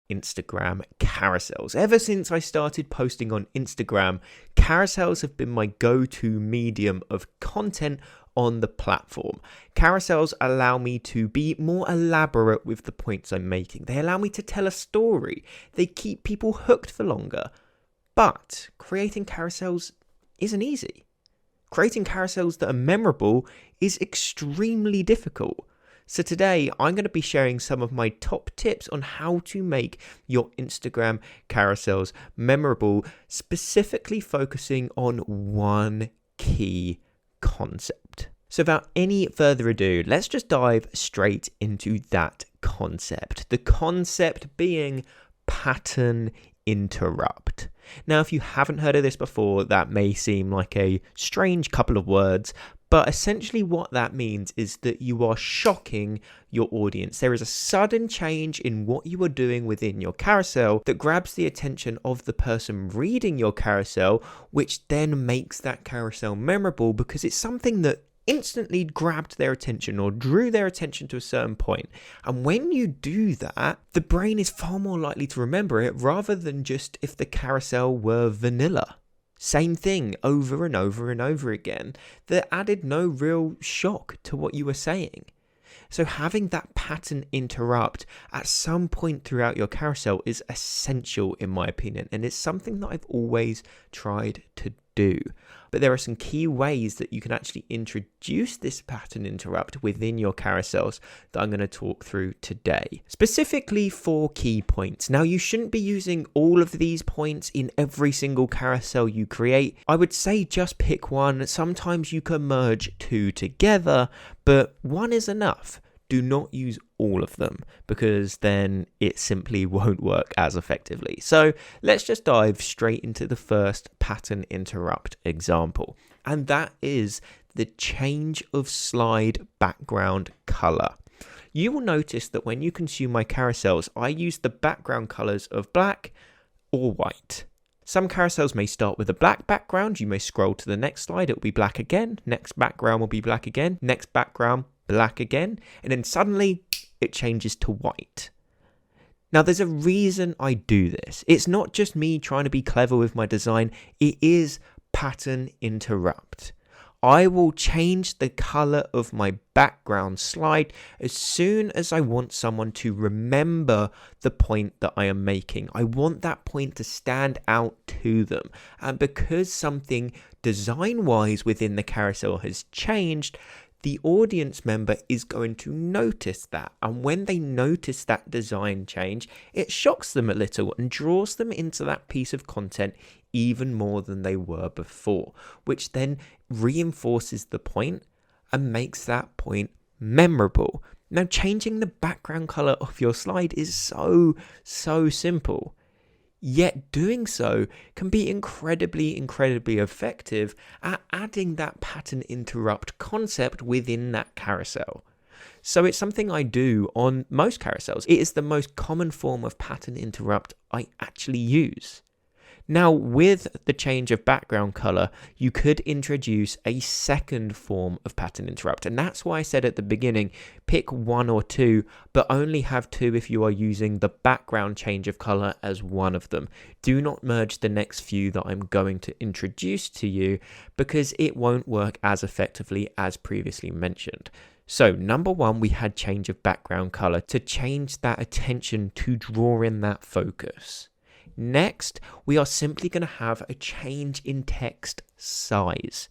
Instagram carousels. Ever since I started posting on Instagram, carousels have been my go-to medium of content on the platform. Carousels allow me to be more elaborate with the points I'm making. They allow me to tell a story. They keep people hooked for longer. But creating carousels isn't easy. Creating carousels that are memorable is extremely difficult. So today I'm going to be sharing some of my top tips on how to make your Instagram carousels memorable, specifically focusing on one key concept. So without any further ado, let's just dive straight into that concept. The concept being pattern interrupt. Now, if you haven't heard of this before, that may seem like a strange couple of words, but essentially what that means is that you are shocking your audience. There is a sudden change in what you are doing within your carousel that grabs the attention of the person reading your carousel, which then makes that carousel memorable because it's something that instantly grabbed their attention or drew their attention to a certain point. And when you do that, the brain is far more likely to remember it rather than just if the carousel were vanilla. Same thing over and over and over again that added no real shock to what you were saying. So having that pattern interrupt at some point throughout your carousel is essential in my opinion, and it's something that I've always tried to do. But there are some key ways that you can actually introduce this pattern interrupt within your carousels that I'm going to talk through today. Specifically 4 key points. Now, you shouldn't be using all of these points in every single carousel you create. I would say just pick one. Sometimes you can merge 2 together, but 1 is enough. Do not use all of them because then it simply won't work as effectively. So let's just dive straight into the first pattern interrupt example. And that is the change of slide background color. You will notice that when you consume my carousels, I use the background colors of black or white. Some carousels may start with a black background. You may scroll to the next slide. It will be black again. Next background will be black again. Next background, black again, and then suddenly it changes to white. Now there's a reason I do this. It's not just me trying to be clever with my design, it is pattern interrupt. I will change the color of my background slide as soon as I want someone to remember the point that I am making. I want that point to stand out to them. And because something design-wise within the carousel has changed, the audience member is going to notice that. And when they notice that design change, it shocks them a little and draws them into that piece of content even more than they were before, which then reinforces the point and makes that point memorable. Now, changing the background color of your slide is so simple. Yet doing so can be incredibly effective at adding that pattern interrupt concept within that carousel. So it's something I do on most carousels. It is the most common form of pattern interrupt I actually use. Now, with the change of background color, you could introduce a second form of pattern interrupt. And that's why I said at the beginning, pick 1 or 2, but only have 2 if you are using the background change of color as one of them. Do not merge the next few that I'm going to introduce to you because it won't work as effectively as previously mentioned. So number 1, we had change of background color to change that attention to draw in that focus. Next, we are simply going to have a change in text size.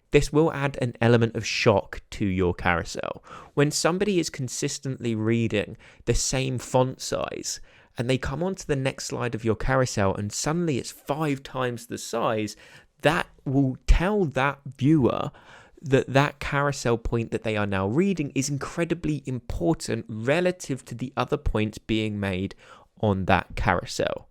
This will add an element of shock to your carousel. When somebody is consistently reading the same font size and they come onto the next slide of your carousel and suddenly it's 5 times the size, that will tell that viewer that carousel point that they are now reading is incredibly important relative to the other points being made on that carousel.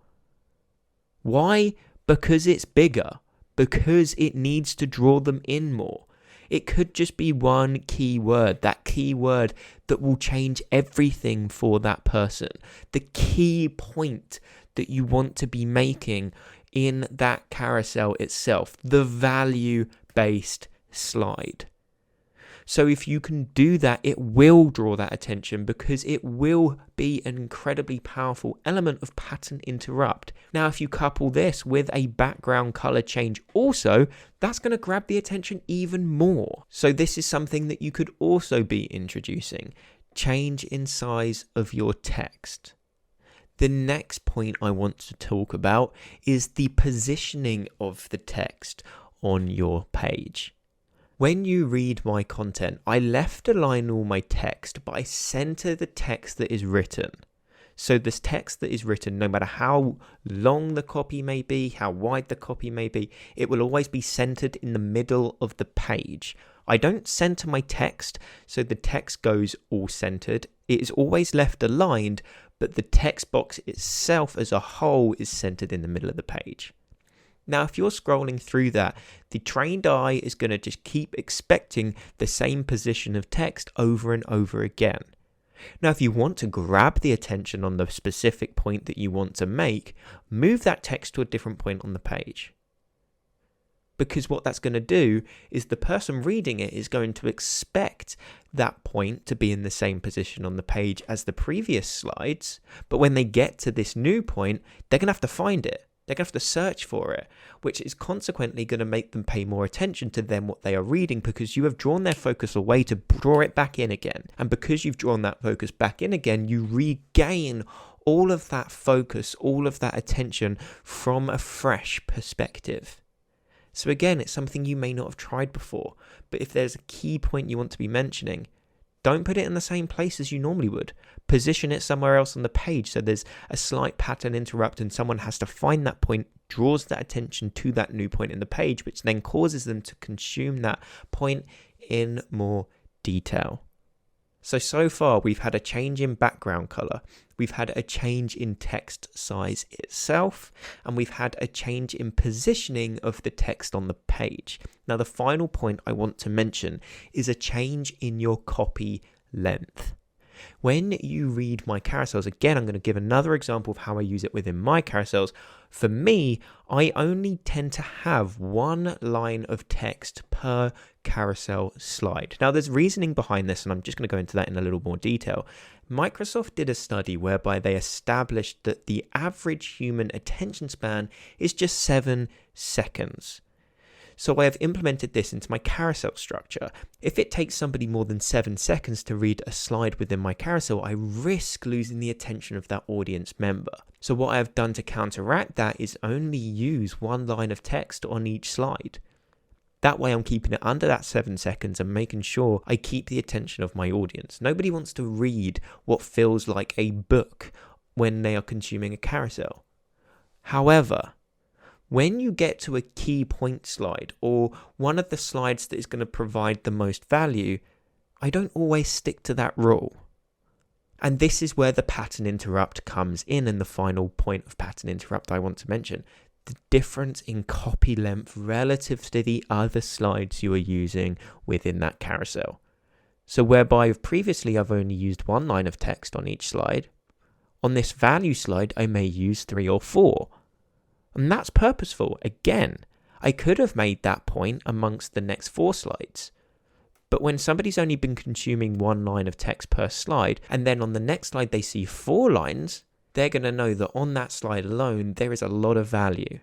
Why? Because it's bigger. Because it needs to draw them in more. It could just be one key word, that key word that will change everything for that person. The key point that you want to be making in that carousel itself. The value-based slide. So if you can do that, it will draw that attention because it will be an incredibly powerful element of pattern interrupt. Now, if you couple this with a background color change also, that's going to grab the attention even more. So this is something that you could also be introducing. Change in size of your text. The next point I want to talk about is the positioning of the text on your page. When you read my content, I left align all my text, but I center the text that is written. So this text that is written, no matter how long the copy may be, how wide the copy may be, it will always be centered in the middle of the page. I don't center my text, so the text goes all centered. It is always left aligned, but the text box itself as a whole is centered in the middle of the page. Now, if you're scrolling through that, the trained eye is going to just keep expecting the same position of text over and over again. Now, if you want to grab the attention on the specific point that you want to make, move that text to a different point on the page. Because what that's going to do is the person reading it is going to expect that point to be in the same position on the page as the previous slides, but when they get to this new point, they're going to have to find it. They're going to have to search for it, which is consequently going to make them pay more attention to them what they are reading because you have drawn their focus away to draw it back in again. And because you've drawn that focus back in again, you regain all of that focus, all of that attention from a fresh perspective. So again, it's something you may not have tried before, but if there's a key point you want to be mentioning, don't put it in the same place as you normally would. Position it somewhere else on the page so there's a slight pattern interrupt and someone has to find that point, draws that attention to that new point in the page, which then causes them to consume that point in more detail. So far we've had a change in background color, we've had a change in text size itself, and we've had a change in positioning of the text on the page. Now the final point I want to mention is a change in your copy length. When you read my carousels, again, I'm going to give another example of how I use it within my carousels. For me, I only tend to have one line of text per carousel slide. Now, there's reasoning behind this, and I'm just going to go into that in a little more detail. Microsoft did a study whereby they established that the average human attention span is just 7 seconds. So I have implemented this into my carousel structure. If it takes somebody more than 7 seconds to read a slide within my carousel, I risk losing the attention of that audience member. So what I have done to counteract that is only use one line of text on each slide. That way I'm keeping it under that 7 seconds and making sure I keep the attention of my audience. Nobody wants to read what feels like a book when they are consuming a carousel. However, when you get to a key point slide or one of the slides that is going to provide the most value, I don't always stick to that rule. And this is where the pattern interrupt comes in, and the final point of pattern interrupt I want to mention. The difference in copy length relative to the other slides you are using within that carousel. So whereby previously I've only used one line of text on each slide, on this value slide I may use 3 or 4. And that's purposeful. Again, I could have made that point amongst the next 4 slides. But when somebody's only been consuming one line of text per slide, and then on the next slide they see 4 lines, they're going to know that on that slide alone, there is a lot of value.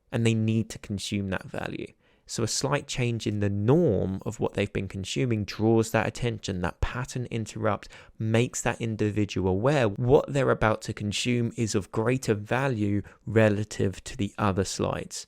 And they need to consume that value. So a slight change in the norm of what they've been consuming draws that attention. That pattern interrupt makes that individual aware what they're about to consume is of greater value relative to the other slides.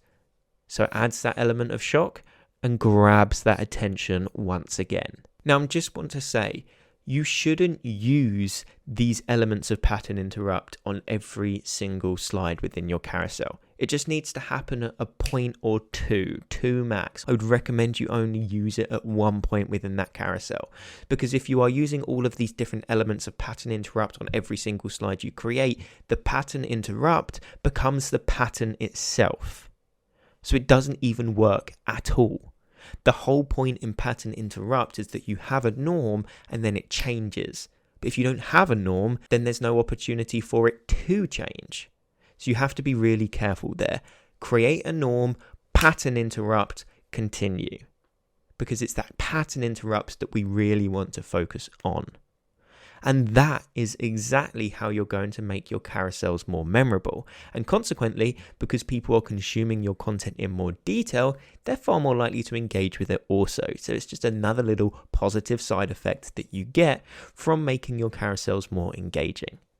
So it adds that element of shock and grabs that attention once again. Now, I just want to say, you shouldn't use these elements of pattern interrupt on every single slide within your carousel. It just needs to happen at a point or two max. I would recommend you only use it at one point within that carousel. Because if you are using all of these different elements of pattern interrupt on every single slide you create, the pattern interrupt becomes the pattern itself. So it doesn't even work at all. The whole point in pattern interrupt is that you have a norm and then it changes. But if you don't have a norm, then there's no opportunity for it to change. So you have to be really careful there. Create a norm, pattern interrupt, continue. because it's that pattern interrupts that we really want to focus on. And that is exactly how you're going to make your carousels more memorable. And consequently, because people are consuming your content in more detail, they're far more likely to engage with it also. So it's just another little positive side effect that you get from making your carousels more engaging.